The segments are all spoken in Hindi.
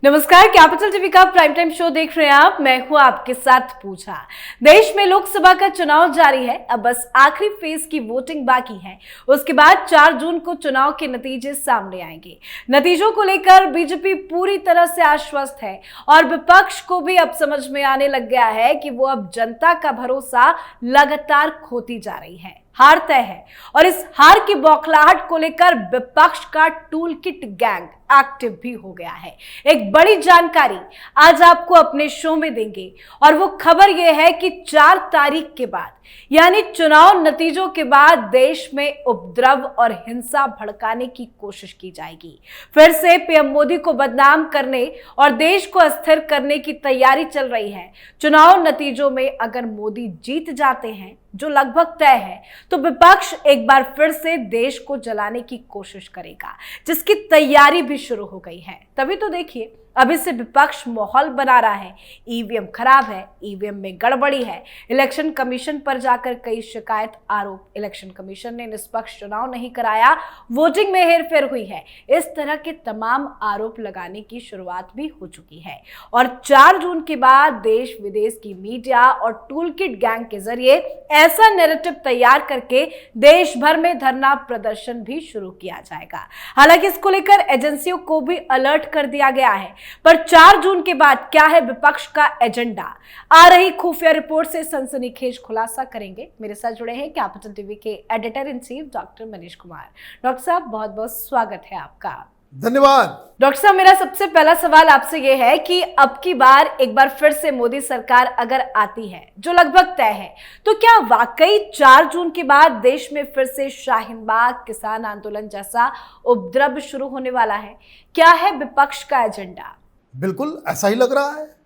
नमस्कार, कैपिटल टीवी का प्राइम टाइम शो देख रहे हैं आप। मैं हूं आपके साथ पूजा। देश में लोकसभा का चुनाव जारी है। अब बस आखिरी फेज की वोटिंग बाकी है। उसके बाद 4 जून को चुनाव के नतीजे सामने आएंगे। नतीजों को लेकर बीजेपी पूरी तरह से आश्वस्त है और विपक्ष को भी अब समझ में आने लग गया है कि वो अब जनता का भरोसा लगातार खोती जा रही है। हार तय है और इस हार की बौखलाहट को लेकर विपक्ष का टूल किट गैंग एक्टिव भी हो गया है। एक बड़ी जानकारी आज आपको अपने शो में देंगे और वो खबर ये है कि 4 तारीख के बाद यानी चुनाव नतीजों के बाद देश में उपद्रव और हिंसा भड़काने की कोशिश की जाएगी। फिर से पीएम मोदी को बदनाम करने और देश को अस्थिर करने की तैयारी चल रही है। चुनाव नतीजों में अगर मोदी जीत जाते हैं, जो लगभग तय है, तो विपक्ष एक बार फिर से देश को जलाने की कोशिश करेगा, जिसकी तैयारी भी शुरू हो गई है। तभी तो देखिए, अभी से विपक्ष माहौल बना रहा है। ईवीएम खराब है, ईवीएम में गड़बड़ी है, इलेक्शन कमीशन पर जाकर कई शिकायत आरोप, इलेक्शन कमीशन ने निष्पक्ष चुनाव नहीं कराया, वोटिंग में हेरफेर हुई है। इस तरह के तमाम आरोप लगाने की शुरुआत भी हो चुकी है और 4 जून के बाद देश विदेश की मीडिया और टूल किट गैंग के जरिए ऐसा नैरेटिव तैयार करके देश भर में धरना प्रदर्शन भी शुरू किया जाएगा। हालांकि इसको लेकर एजेंसियों को भी अलर्ट कर दिया गया है। पर 4 जून के बाद क्या है विपक्ष का एजेंडा? आ रही खुफिया रिपोर्ट से सनसनीखेज खुलासा करेंगे। मेरे साथ जुड़े हैं कैपिटल टीवी के editor in chief doctor Manish Kumar. Doctor साहब, बहुत बहुत स्वागत है आपका। धन्यवाद। डॉक्टर साहब, मेरा सबसे पहला सवाल आपसे यह है कि अब की बार एक बार फिर से मोदी सरकार अगर आती है, जो लगभग तय है, तो क्या वाकई 4 जून के बाद देश में फिर से शाहीन बाग किसान आंदोलन जैसा उपद्रव शुरू होने वाला है? क्या है विपक्ष का एजेंडा? बिल्कुल ऐसा ही लग रहा है।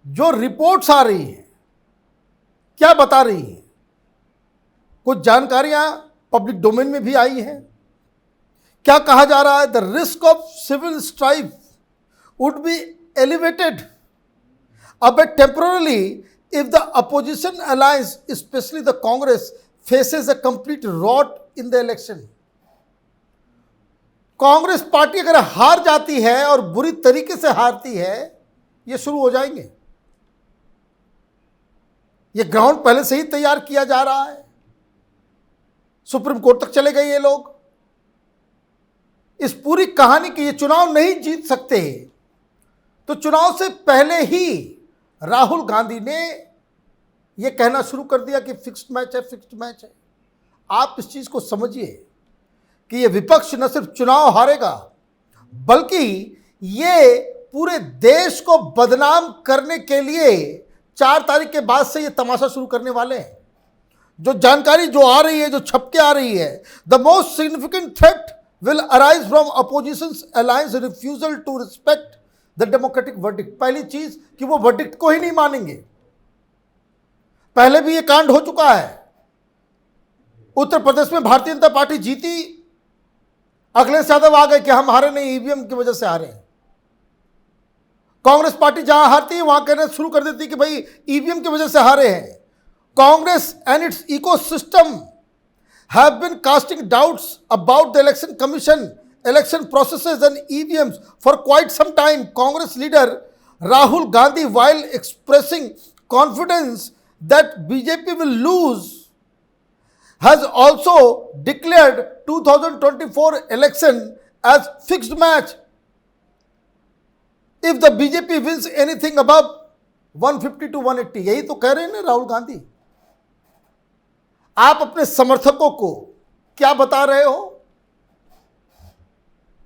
जो रिपोर्ट्स आ रही हैं, क्या बता रही हैं? कुछ जानकारियां पब्लिक डोमेन में भी आई हैं। क्या कहा जा रहा है? The risk of civil strife would be elevated a bit temporarily if the opposition alliance, especially the Congress, faces a complete rot in the election. Congress party अगर हार जाती है और बुरी तरीके से हारती है, ये शुरू हो जाएंगे। ये ग्राउंड पहले से ही तैयार किया जा रहा है। सुप्रीम कोर्ट तक चले गए ये लोग। इस पूरी कहानी की ये चुनाव नहीं जीत सकते, तो चुनाव से पहले ही राहुल गांधी ने यह कहना शुरू कर दिया कि फिक्स्ड मैच है, फिक्स्ड मैच है। आप इस चीज को समझिए कि ये विपक्ष न सिर्फ चुनाव हारेगा, बल्कि ये पूरे देश को बदनाम करने के लिए 4 तारीख के बाद से ये तमाशा शुरू करने वाले हैं। जो जानकारी जो आ रही है, जो छप के आ रही है, the most significant threat will arise from opposition's alliance refusal to respect the democratic verdict। पहली चीज कि वो वर्डिक्ट को ही नहीं मानेंगे। पहले भी ये कांड हो चुका है। उत्तर प्रदेश में भारतीय जनता पार्टी जीती, अखिलेश यादव आ गए कि हम हारे नहीं, ईवीएम की वजह से हारे हैं। कांग्रेस पार्टी जहां हारती है वहां कहना शुरू कर देती कि भाई ईवीएम की वजह से हारे हैं। Congress and it's ecosystem have been casting doubts about the election commission, election processes and EVMs for quite some time. Congress leader Rahul Gandhi, while expressing confidence that BJP will lose, has also declared 2024 election as fixed match if the BJP wins anything above 150 to 180। यही तो कह रहे हैं ना राहुल गांधी। आप अपने समर्थकों को क्या बता रहे हो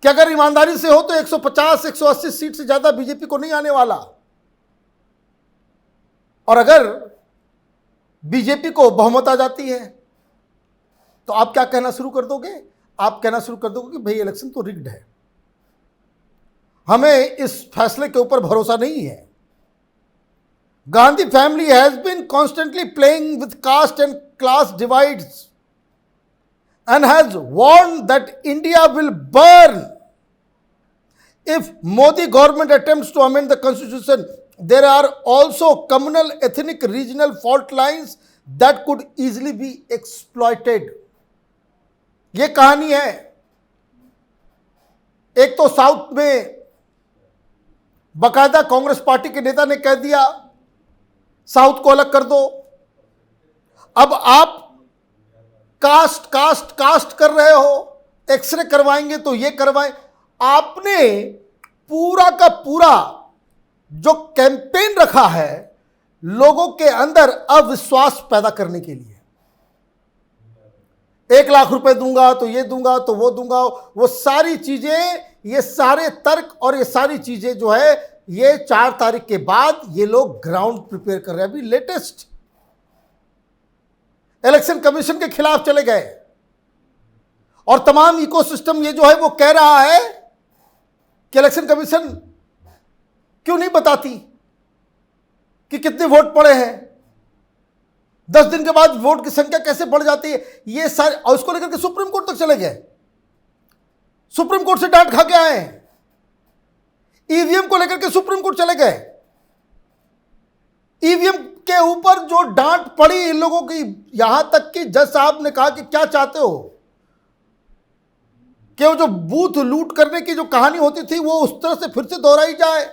कि अगर ईमानदारी से हो तो 150 180 सीट से ज्यादा बीजेपी को नहीं आने वाला, और अगर बीजेपी को बहुमत आ जाती है तो आप क्या कहना शुरू कर दोगे? आप कहना शुरू कर दोगे कि भाई इलेक्शन तो रिग्ड है, हमें इस फैसले के ऊपर भरोसा नहीं है। Gandhi family has been constantly playing with caste and class divides and has warned that India will burn if Modi government attempts to amend the constitution. There are also communal, ethnic, regional fault lines that could easily be exploited. ये कहानी है। एक तो साउथ में बाकायदा कांग्रेस पार्टी के नेता ने कह दिया साउथ को अलग कर दो। अब आप कास्ट कास्ट कास्ट कर रहे हो, एक्सरे करवाएंगे तो ये करवाएं। आपने पूरा का पूरा जो कैंपेन रखा है लोगों के अंदर अविश्वास पैदा करने के लिए, 1 लाख रुपए दूंगा तो ये दूंगा तो वो दूंगा, वो सारी चीजें, ये सारे तर्क और ये सारी चीजें जो है ये 4 तारीख के बाद ये लोग ग्राउंड प्रिपेयर कर रहे हैं। अभी लेटेस्ट इलेक्शन कमीशन के खिलाफ चले गए और तमाम इकोसिस्टम ये जो है वो कह रहा है कि इलेक्शन कमीशन क्यों नहीं बताती कि कितने वोट पड़े हैं, 10 दिन के बाद वोट की संख्या कैसे बढ़ जाती है, ये सारे, और उसको लेकर के सुप्रीम कोर्ट तक चले गए, सुप्रीम कोर्ट से डांट खा के आए हैं, ईवीएम को लेकर के सुप्रीम कोर्ट चले गए। ईवीएम के ऊपर जो डांट पड़ी इन लोगों की, यहां तक कि जज साहब ने कहा कि क्या चाहते हो कि वो जो बूथ लूट करने की जो कहानी होती थी वो उस तरह से फिर से दोहराई जाए।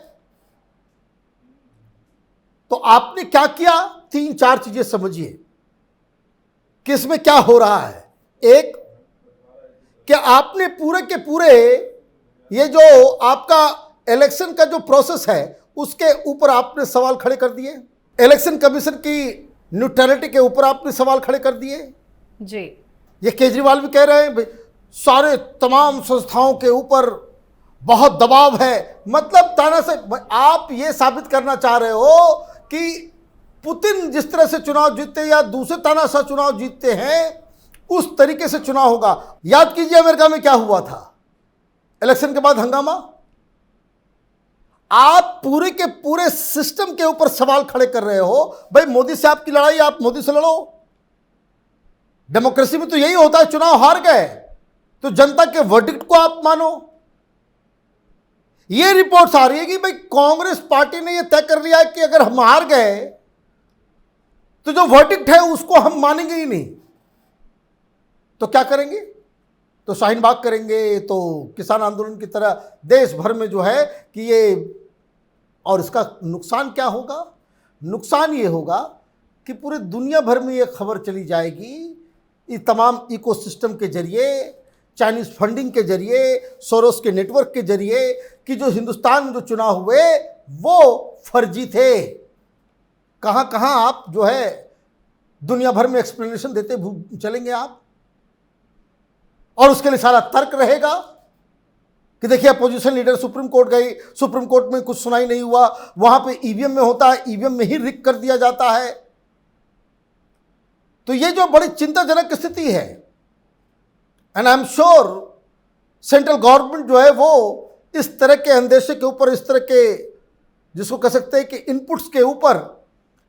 तो आपने क्या किया, 3-4 चीजें समझिए कि इसमें क्या हो रहा है। एक, कि आपने पूरे के पूरे ये जो आपका इलेक्शन का जो प्रोसेस है उसके ऊपर आपने सवाल खड़े कर दिए, इलेक्शन कमीशन की न्यूट्रलिटी के ऊपर आपने सवाल खड़े कर दिए जी। ये केजरीवाल भी कह रहे हैं सारे तमाम संस्थाओं के ऊपर बहुत दबाव है, मतलब ताना से आप ये साबित करना चाह रहे हो कि पुतिन जिस तरह से चुनाव जीतते या दूसरे तानाशाह चुनाव जीतते हैं उस तरीके से चुनाव होगा। याद कीजिए अमेरिका में क्या हुआ था, इलेक्शन के बाद हंगामा। आप पूरे के पूरे सिस्टम के ऊपर सवाल खड़े कर रहे हो। भाई मोदी से आपकी लड़ाई, आप मोदी से लड़ो। डेमोक्रेसी में तो यही होता है, चुनाव हार गए तो जनता के वर्डिक्ट को आप मानो। ये रिपोर्ट्स आ रही है कि भाई कांग्रेस पार्टी ने यह तय कर लिया है कि अगर हम हार गए तो जो वर्डिक्ट है उसको हम मानेंगे ही नहीं। तो क्या करेंगे, तो शाहीन बाग करेंगे, तो किसान आंदोलन की तरह देश भर में जो है कि ये, और इसका नुकसान क्या होगा, नुकसान ये होगा कि पूरे दुनिया भर में ये खबर चली जाएगी इस तमाम इकोसिस्टम के जरिए, चाइनीज फंडिंग के जरिए, सोरोस के नेटवर्क के जरिए कि जो हिंदुस्तान में जो चुनाव हुए वो फर्जी थे। कहाँ कहाँ आप जो है दुनिया भर में एक्सप्लेनेशन देते चलेंगे आप, और उसके लिए सारा तर्क रहेगा कि देखिए अपोजिशन लीडर सुप्रीम कोर्ट गई, सुप्रीम कोर्ट में कुछ सुनाई नहीं हुआ, वहां पे ईवीएम में होता है, ईवीएम में ही रिग कर दिया जाता है। तो ये जो बड़ी चिंताजनक स्थिति है, and I am sure central government जो है वो इस तरह के अंदेशे के ऊपर, इस तरह के जिसको कह सकते हैं कि इनपुट्स के ऊपर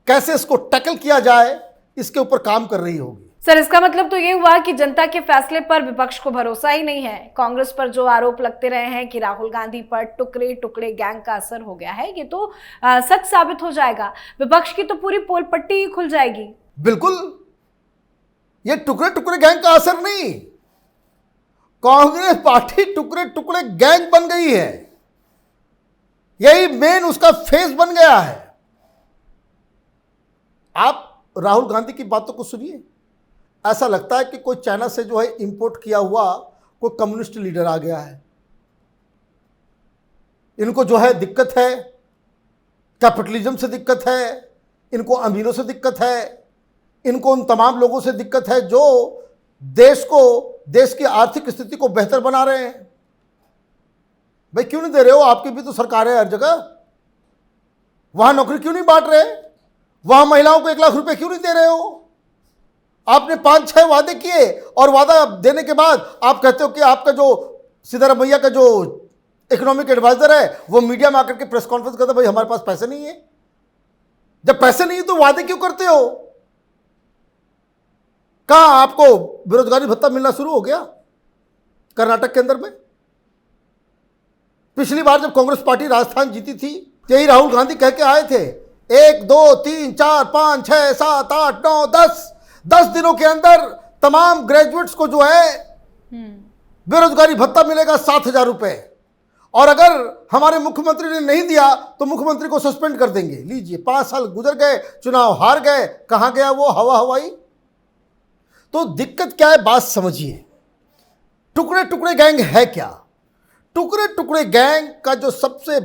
कैसे इसको टैकल किया जाए, इसके ऊपर काम कर रही होगी। सर, इसका मतलब तो ये हुआ कि जनता के फैसले पर विपक्ष को भरोसा ही नहीं है। कांग्रेस पर जो आरोप लगते रहे हैं कि राहुल गांधी पर टुकड़े टुकड़े गैंग का असर हो गया है, ये तो सच साबित हो जाएगा। विपक्ष की तो पूरी पोल पट्टी ही खुल जाएगी। बिल्कुल, ये टुकड़े टुकड़े गैंग का असर नहीं, कांग्रेस पार्टी टुकड़े टुकड़े गैंग बन गई है। यही मेन उसका फेस बन गया है। आप राहुल गांधी की बातों को सुनिए, ऐसा लगता है कि कोई चाइना से जो है इंपोर्ट किया हुआ कोई कम्युनिस्ट लीडर आ गया है। इनको जो है दिक्कत है, कैपिटलिज्म से दिक्कत है, इनको अमीरों से दिक्कत है, इनको उन तमाम लोगों से दिक्कत है जो देश की आर्थिक स्थिति को बेहतर बना रहे हैं। भाई क्यों नहीं दे रहे हो, आपकी भी तो सरकार है हर जगह, वहां नौकरी क्यों नहीं बांट रहे, वहां महिलाओं को 1 लाख रुपए क्यों नहीं दे रहे हो। आपने 5-6 वादे किए और वादा देने के बाद आप कहते हो कि आपका जो सिद्धारमैया का जो इकोनॉमिक एडवाइजर है वो मीडिया में आकर के प्रेस कॉन्फ्रेंस करता है, भाई हमारे पास पैसे नहीं है। जब पैसे नहीं है तो वादे क्यों करते हो। कहां आपको बेरोजगारी भत्ता मिलना शुरू हो गया कर्नाटक के अंदर में। पिछली बार जब कांग्रेस पार्टी राजस्थान जीती थी, यही राहुल गांधी कह के आए थे 1 2 3 4 5 6 7 8 9 10 दिनों के अंदर तमाम ग्रेजुएट्स को जो है बेरोजगारी भत्ता मिलेगा 7,000 रुपए। और अगर हमारे मुख्यमंत्री ने नहीं दिया तो मुख्यमंत्री को सस्पेंड कर देंगे। लीजिए 5 साल गुजर गए, चुनाव हार गए, कहां गया वो हवा हवाई। तो दिक्कत क्या है, बात समझिए। टुकड़े टुकड़े गैंग है क्या? टुकड़े टुकड़े गैंग का जो सबसे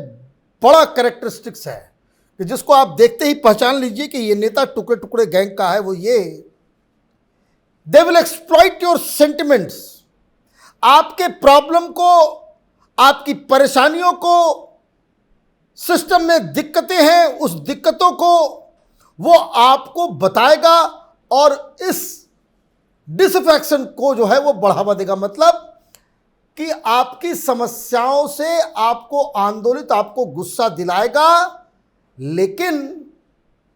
बड़ा कैरेक्टरिस्टिक्स है कि जिसको आप देखते ही पहचान लीजिए कि ये नेता टुकड़े टुकड़े गैंग का है, वो ये, they will exploit your sentiments. आपके प्रॉब्लम को, आपकी परेशानियों को, सिस्टम में दिक्कतें हैं, उस दिक्कतों को वो आपको बताएगा और इस डिसअफेक्शन को जो है वो बढ़ावा देगा। मतलब कि आपकी समस्याओं से आपको आंदोलित, आपको गुस्सा दिलाएगा, लेकिन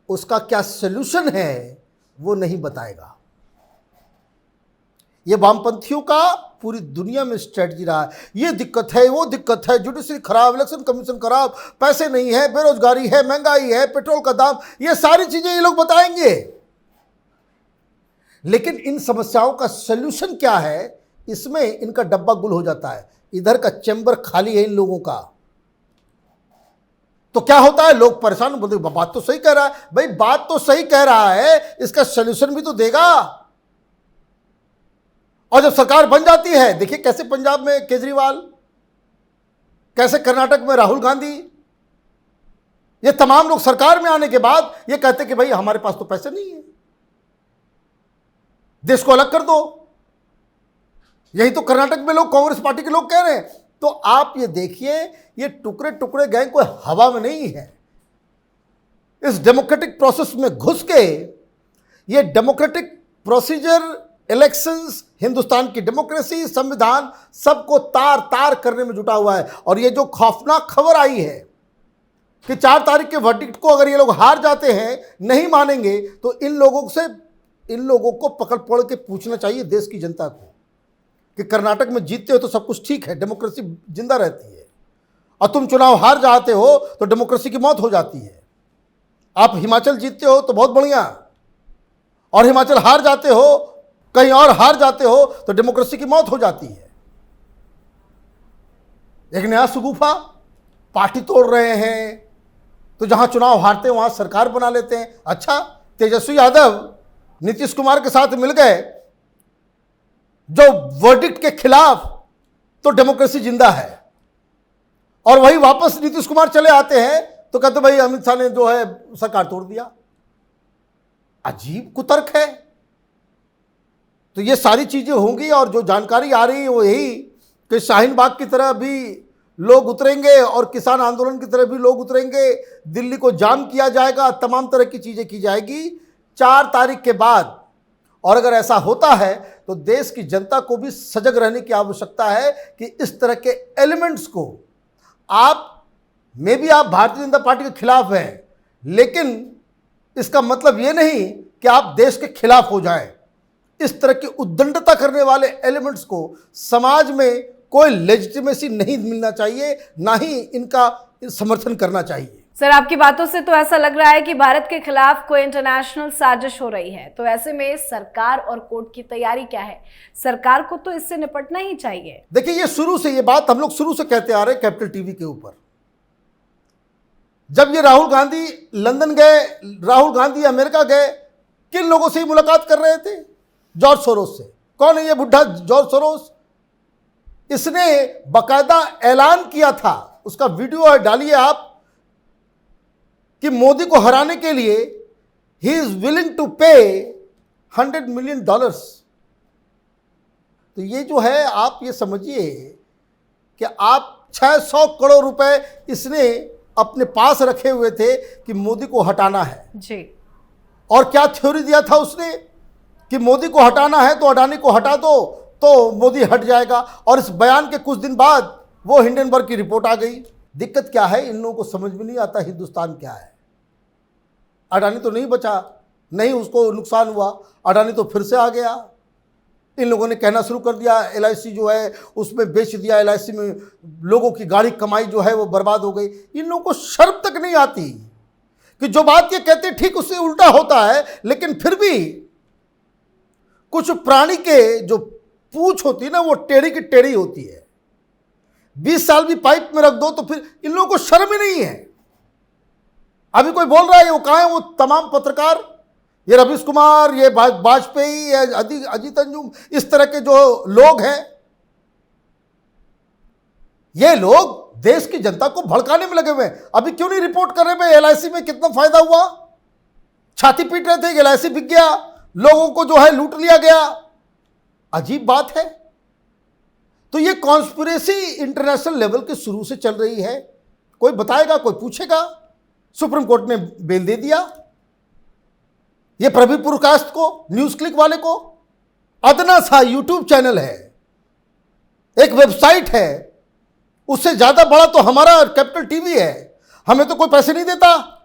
उसका क्या सलूशन है वो नहीं बताएगा। ये वामपंथियों का पूरी दुनिया में स्ट्रेटजी रहा है। ये दिक्कत है, वो दिक्कत है, जुडिशरी खराब, इलेक्शन कमीशन खराब, पैसे नहीं है, बेरोजगारी है, महंगाई है, पेट्रोल का दाम, ये सारी चीजें ये लोग बताएंगे। लेकिन इन समस्याओं का सलूशन क्या है, इसमें इनका डब्बा गुल हो जाता है। इधर का चैम्बर खाली है इन लोगों का। तो क्या होता है, लोग परेशान, बोलते बात तो सही कह रहा है। भाई बात तो सही कह रहा है, इसका सलूशन भी तो देगा। और जब सरकार बन जाती है, देखिए कैसे पंजाब में केजरीवाल, कैसे कर्नाटक में राहुल गांधी, ये तमाम लोग सरकार में आने के बाद ये कहते कि भाई हमारे पास तो पैसे नहीं है, देश को अलग कर दो। यही तो कर्नाटक में लोग, कांग्रेस पार्टी के लोग कह रहे हैं। तो आप ये देखिए, ये टुकड़े टुकड़े गैंग कोई हवा में नहीं है। इस डेमोक्रेटिक प्रोसेस में घुस के, ये डेमोक्रेटिक प्रोसीजर, इलेक्शंस, हिंदुस्तान की डेमोक्रेसी, संविधान, सबको तार तार करने में जुटा हुआ है। और ये जो खौफनाक खबर आई है कि 4 तारीख के वर्डिक्ट को अगर ये लोग हार जाते हैं, नहीं मानेंगे, तो इन लोगों को पकड़ पकड़ के पूछना चाहिए देश की जनता को कि कर्नाटक में जीतते हो तो सब कुछ ठीक है, डेमोक्रेसी जिंदा रहती है, और तुम चुनाव हार जाते हो तो डेमोक्रेसी की मौत हो जाती है। आप हिमाचल जीतते हो तो बहुत बढ़िया, और हिमाचल हार जाते हो, कहीं और हार जाते हो तो डेमोक्रेसी की मौत हो जाती है। एक नया सुगुफा, पार्टी तोड़ रहे हैं, तो जहां चुनाव हारते हैं वहां सरकार बना लेते हैं। अच्छा, तेजस्वी यादव नीतीश कुमार के साथ मिल गए जो वर्डिक्ट के खिलाफ, तो डेमोक्रेसी जिंदा है। और वही वापस नीतीश कुमार चले आते हैं तो कहते भाई अमित शाह ने जो है सरकार तोड़ दिया। अजीब कुतर्क है। तो ये सारी चीजें होंगी, और जो जानकारी आ रही है वो यही कि शाहीन बाग की तरह भी लोग उतरेंगे और किसान आंदोलन की तरह भी लोग उतरेंगे, दिल्ली को जाम किया जाएगा, तमाम तरह की चीजें की जाएगी 4 तारीख के बाद। और अगर ऐसा होता है तो देश की जनता को भी सजग रहने की आवश्यकता है कि इस तरह के एलिमेंट्स को, आप में भी आप भारतीय जनता पार्टी के खिलाफ हैं, लेकिन इसका मतलब ये नहीं कि आप देश के खिलाफ हो जाएं। इस तरह की उद्दंडता करने वाले एलिमेंट्स को समाज में कोई लेजिटिमेसी नहीं मिलना चाहिए, ना ही इनका समर्थन करना चाहिए। सर, आपकी बातों से तो ऐसा लग रहा है कि भारत के खिलाफ कोई इंटरनेशनल साजिश हो रही है। तो ऐसे में सरकार और कोर्ट की तैयारी क्या है? सरकार को तो इससे निपटना ही चाहिए। देखिए, ये शुरू से, ये बात हम लोग शुरू से कहते आ रहे हैं कैपिटल टीवी के ऊपर। जब ये राहुल गांधी लंदन गए, राहुल गांधी अमेरिका गए, किन लोगों से ही मुलाकात कर रहे थे? जॉर्ज सोरोस से। कौन है ये बुढ़ा जॉर्ज सोरोस? इसने बाकायदा ऐलान किया था, उसका वीडियो है, डालिए आप, कि मोदी को हराने के लिए ही इज विलिंग टू पे $100 मिलियन। तो ये जो है, आप ये समझिए कि आप 600 करोड़ रुपए इसने अपने पास रखे हुए थे कि मोदी को हटाना है जी। और क्या थ्योरी दिया था उसने कि मोदी को हटाना है तो अडानी को हटा दो तो मोदी हट जाएगा। और इस बयान के कुछ दिन बाद वो हिंडनबर्ग की रिपोर्ट आ गई। दिक्कत क्या है, इन लोगों को समझ में नहीं आता हिंदुस्तान क्या है। अडानी तो नहीं बचा, नहीं उसको नुकसान हुआ, अडानी तो फिर से आ गया। इन लोगों ने कहना शुरू कर दिया LIC जो है उसमें बेच दिया, LIC में लोगों की गाड़ी कमाई जो है वो बर्बाद हो गई। इन लोगों को शर्म तक नहीं आती कि जो बात ये कहते ठीक उससे उल्टा होता है। लेकिन फिर भी कुछ प्राणी के जो पूंछ होती है ना, वो टेढ़ी की टेढ़ी होती है। 20 साल भी पाइप में रख दो तो फिर इन लोगों को शर्म ही नहीं है। अभी कोई बोल रहा है वो कहाँ है वो तमाम पत्रकार, ये रवीश कुमार, ये वाजपेयी, ये अजीत अंजुम, इस तरह के जो लोग हैं, ये लोग देश की जनता को भड़काने में लगे हुए हैं। अभी क्यों नहीं रिपोर्ट कर रहे भाई एलआईसी में कितना फायदा हुआ? छाती पीट रहे थे कि एलआईसी बिक गया, लोगों को जो है लूट लिया गया। अजीब बात है। तो ये कॉन्स्पिरेसी इंटरनेशनल लेवल के शुरू से चल रही है। कोई बताएगा, कोई पूछेगा। सुप्रीम कोर्ट ने बेल दे दिया। ये प्रवीण पुरकास्ट को, न्यूज क्लिक वाले को, अदना सा यूट्यूब चैनल है, एक वेबसाइट है, उससे ज्यादा बड़ा तो हमारा कैपिटल टीवी है, हमें तो कोई पैसे नहीं देता।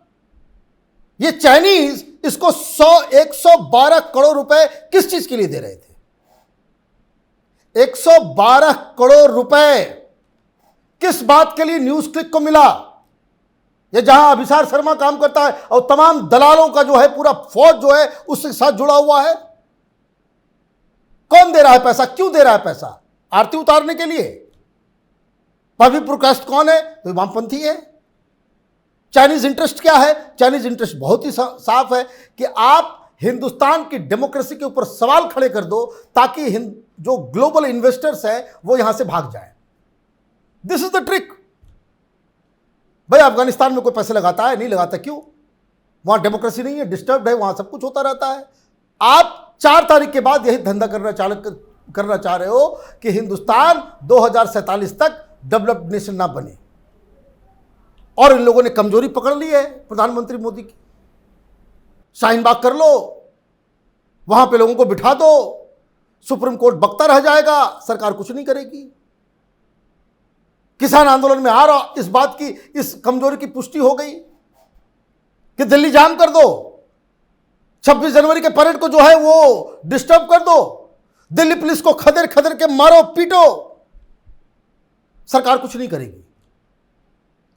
ये चाइनीज इसको 112 करोड़ रुपए किस चीज के लिए दे रहे थे? 112 करोड़ रुपए किस बात के लिए न्यूज क्लिक को मिला? ये जहां अभिसार शर्मा काम करता है और तमाम दलालों का जो है पूरा फौज जो है उसके साथ जुड़ा हुआ है। कौन दे रहा है पैसा? क्यों दे रहा है पैसा? आरती उतारने के लिए? प्रवीण पुरकास्ट कौन है? तो वामपंथी है। चाइनीज इंटरेस्ट क्या है? चाइनीज इंटरेस्ट बहुत ही साफ है कि आप हिंदुस्तान की डेमोक्रेसी के ऊपर सवाल खड़े कर दो ताकि जो ग्लोबल इन्वेस्टर्स हैं वो यहां से भाग जाए। This is the trick. भाई अफगानिस्तान में कोई पैसे लगाता है? नहीं लगाता। क्यों? वहां डेमोक्रेसी नहीं है, डिस्टर्ब है, वहां सब कुछ होता रहता है। आप 4 तारीख के बाद यही धंधा करना चाह रहे हो कि हिंदुस्तान 2047 तक डेवलप्ड नेशन ना बने। और इन लोगों ने कमजोरी पकड़ ली है प्रधानमंत्री मोदी की। शाहीन बाग कर लो, वहां पे लोगों को बिठा दो, सुप्रीम कोर्ट बकता रह जाएगा, सरकार कुछ नहीं करेगी। किसान आंदोलन में आ रहा इस बात की, इस कमजोरी की पुष्टि हो गई कि दिल्ली जाम कर दो, 26 जनवरी के परेड को जो है वो डिस्टर्ब कर दो, दिल्ली पुलिस को खदेड़ खदेड़ के मारो पीटो, सरकार कुछ नहीं करेगी।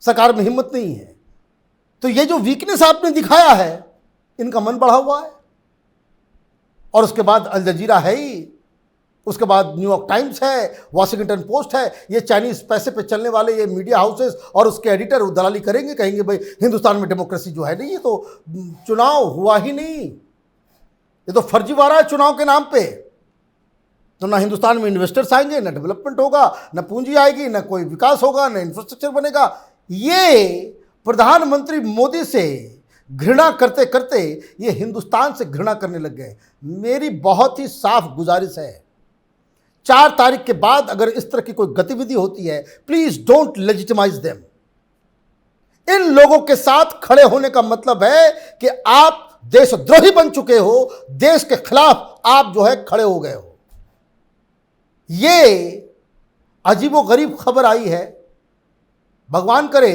सरकार में हिम्मत नहीं है। तो ये जो वीकनेस आपने दिखाया है, इनका मन बढ़ा हुआ है। और उसके बाद अल जजीरा है ही, उसके बाद न्यूयॉर्क टाइम्स है, वॉशिंगटन पोस्ट है। ये चाइनीज पैसे पे चलने वाले ये मीडिया हाउसेस और उसके एडिटर दलाली करेंगे, कहेंगे भाई हिंदुस्तान में डेमोक्रेसी जो है नहीं, ये तो चुनाव हुआ ही नहीं, ये तो फर्जीवाड़ा है चुनाव के नाम पे। तो ना हिंदुस्तान में इन्वेस्टर्स आएंगे, ना डेवलपमेंट होगा, ना पूंजी आएगी, ना कोई विकास होगा, ना इंफ्रास्ट्रक्चर बनेगा। ये प्रधानमंत्री मोदी से घृणा करते करते ये हिंदुस्तान से घृणा करने लग गए। मेरी बहुत ही साफ गुजारिश है, 4 तारीख के बाद अगर इस तरह की कोई गतिविधि होती है, प्लीज डोंट लेजिटिमाइज देम। इन लोगों के साथ खड़े होने का मतलब है कि आप देशद्रोही बन चुके हो, देश के खिलाफ आप जो है खड़े हो गए हो। ये अजीबोगरीब खबर आई है, भगवान करे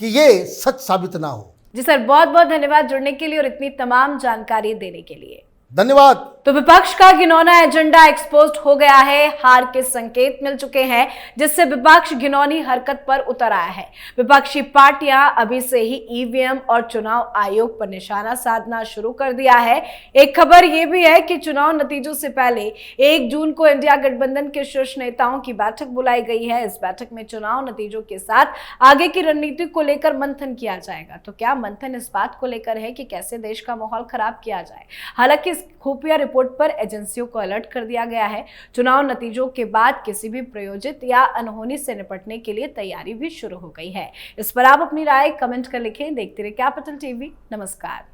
कि ये सच साबित ना हो। जी सर, बहुत बहुत धन्यवाद जुड़ने के लिए और इतनी तमाम जानकारी देने के लिए। धन्यवाद। तो विपक्ष का घिनौना एजेंडा एक्सपोज्ड हो गया है, हार के संकेत मिल चुके हैं, जिससे विपक्ष घिनौनी हरकत पर उतर आया है। विपक्षी पार्टियां अभी से ही ईवीएम और चुनाव आयोग पर निशाना साधना शुरू कर दिया है। एक खबर यह भी है कि चुनाव नतीजों से पहले 1 जून को इंडिया गठबंधन के शीर्ष नेताओं की बैठक बुलाई गई है। इस बैठक में चुनाव नतीजों के साथ आगे की रणनीति को लेकर मंथन किया जाएगा। तो क्या मंथन इस बात को लेकर है कि कैसे देश का माहौल खराब किया जाए? हालांकि खुफिया रिपोर्ट पर एजेंसियों को अलर्ट कर दिया गया है। चुनाव नतीजों के बाद किसी भी प्रयोजित या अनहोनी से निपटने के लिए तैयारी भी शुरू हो गई है। इस पर आप अपनी राय कमेंट कर लिखें। देखते रहिए कैपिटल टीवी। नमस्कार।